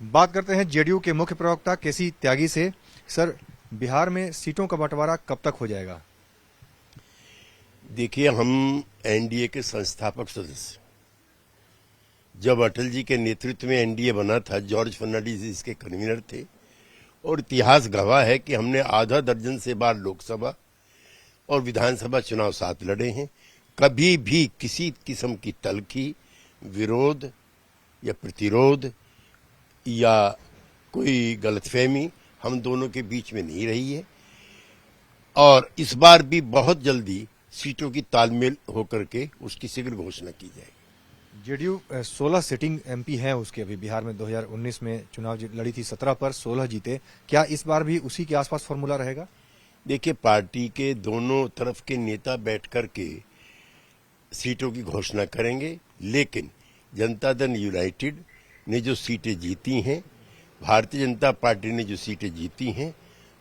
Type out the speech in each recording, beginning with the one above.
बात करते हैं जेडीयू के मुख्य प्रवक्ता केसी त्यागी से। सर, बिहार में सीटों का बंटवारा कब तक हो जाएगा? देखिए, हम एनडीए के संस्थापक सदस्य, जब अटल जी के नेतृत्व में एनडीए बना था, जॉर्ज फर्नांडिस इसके कन्वीनर थे और इतिहास गवाह है कि हमने आधा दर्जन से बार लोकसभा और विधानसभा चुनाव साथ लड़े हैं। कभी भी किसी किस्म की तल्खी, विरोध या प्रतिरोध या कोई गलतफहमी हम दोनों के बीच में नहीं रही है और इस बार भी बहुत जल्दी सीटों की तालमेल होकर के उसकी शीघ्र घोषणा की जाएगी। जेडीयू 16 सिटिंग एमपी हैं उसके। अभी बिहार में 2019 में चुनाव लड़ी थी, 17 पर 16 जीते। क्या इस बार भी उसी के आसपास फॉर्मूला रहेगा? देखिए, पार्टी के दोनों तरफ के नेता बैठ कर के सीटों की घोषणा करेंगे, लेकिन जनता दल यूनाइटेड ने जो सीटें जीती हैं, भारतीय जनता पार्टी ने जो सीटें जीती हैं,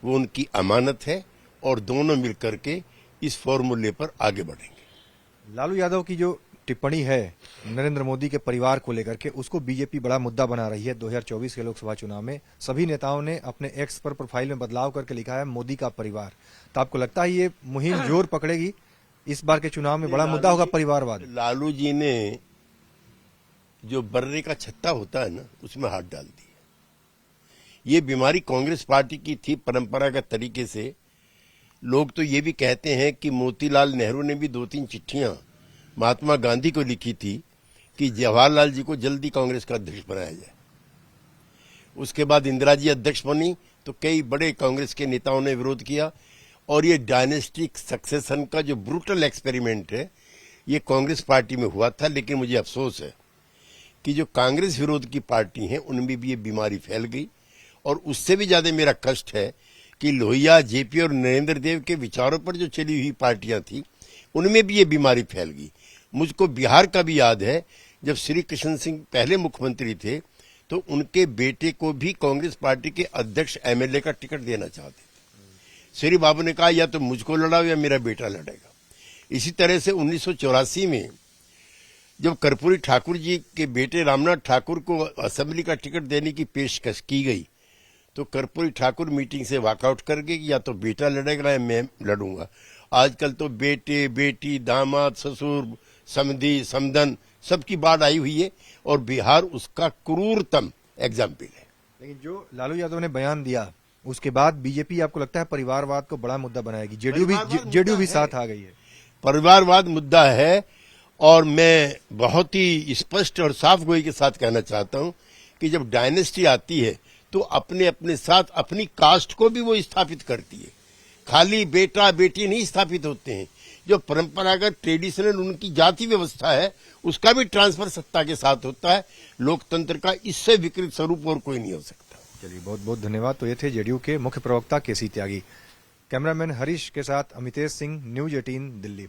वो उनकी अमानत है और दोनों मिलकर के इस फॉर्मूले पर आगे बढ़ेंगे। लालू यादव की जो टिप्पणी है नरेंद्र मोदी के परिवार को लेकर के, उसको बीजेपी बड़ा मुद्दा बना रही है। 2024 के लोकसभा चुनाव में सभी नेताओं ने अपने एक्स पर प्रोफाइल में बदलाव करके लिखा है मोदी का परिवार। तो आपको लगता है ये मुहिम जोर पकड़ेगी? इस बार के चुनाव में बड़ा मुद्दा होगा परिवारवाद। लालू जी ने जो बर्रे का छत्ता होता है ना, उसमें हाथ डाल दिया। ये बीमारी कांग्रेस पार्टी की थी परंपरागत तरीके से। लोग तो ये भी कहते हैं कि मोतीलाल नेहरू ने भी 2-3 चिट्ठियां महात्मा गांधी को लिखी थी कि जवाहरलाल जी को जल्दी कांग्रेस का अध्यक्ष बनाया जाए। उसके बाद इंदिरा जी अध्यक्ष बनी तो कई बड़े कांग्रेस के नेताओं ने विरोध किया और ये डायनेस्टिक सक्सेशन का जो ब्रूटल एक्सपेरिमेंट है, ये कांग्रेस पार्टी में हुआ था। लेकिन मुझे अफसोस है कि जो कांग्रेस विरोध की पार्टी है उनमें भी ये बीमारी फैल गई और उससे भी ज्यादा मेरा कष्ट है कि लोहिया, जेपी और नरेंद्र देव के विचारों पर जो चली हुई पार्टियां थी, उनमें भी ये बीमारी फैल गई। मुझको बिहार का भी याद है, जब श्री कृष्ण सिंह पहले मुख्यमंत्री थे तो उनके बेटे को भी कांग्रेस पार्टी के अध्यक्ष एमएलए का टिकट देना चाहते थे। श्री बाबू ने कहा या तो मुझको लड़ाओ या मेरा बेटा लड़ेगा। इसी तरह से 1984 में जब कर्पूरी ठाकुर जी के बेटे रामनाथ ठाकुर को असेंबली का टिकट देने की पेशकश की गई तो कर्पूरी ठाकुर मीटिंग से वॉकआउट कर गए कि या तो बेटा लड़ेगा या मैं लड़ूंगा। आजकल तो बेटे, बेटी, दामाद, ससुर, समधी, समधन सबकी बाढ़ आई हुई है और बिहार उसका क्रूरतम एग्जाम्पल है। लेकिन जो लालू यादव ने बयान दिया उसके बाद बीजेपी आपको लगता है परिवारवाद को बड़ा मुद्दा बनाएगी? जेडीयू भी साथ आ गई है। परिवारवाद मुद्दा है और मैं बहुत ही स्पष्ट और साफ गोई के साथ कहना चाहता हूं कि जब डायनेस्टी आती है तो अपने अपने साथ अपनी कास्ट को भी वो स्थापित करती है। खाली बेटा बेटी नहीं स्थापित होते हैं। जो परंपरागत ट्रेडिशनल उनकी जाति व्यवस्था है उसका भी ट्रांसफर सत्ता के साथ होता है। लोकतंत्र का इससे विकृत स्वरूप और कोई नहीं हो सकता। चलिए, बहुत बहुत धन्यवाद। तो ये थे जेडीयू के मुख्य प्रवक्ता केसी त्यागी। कैमरामैन हरीश के साथ अमितेश सिंह, न्यूज 18 दिल्ली।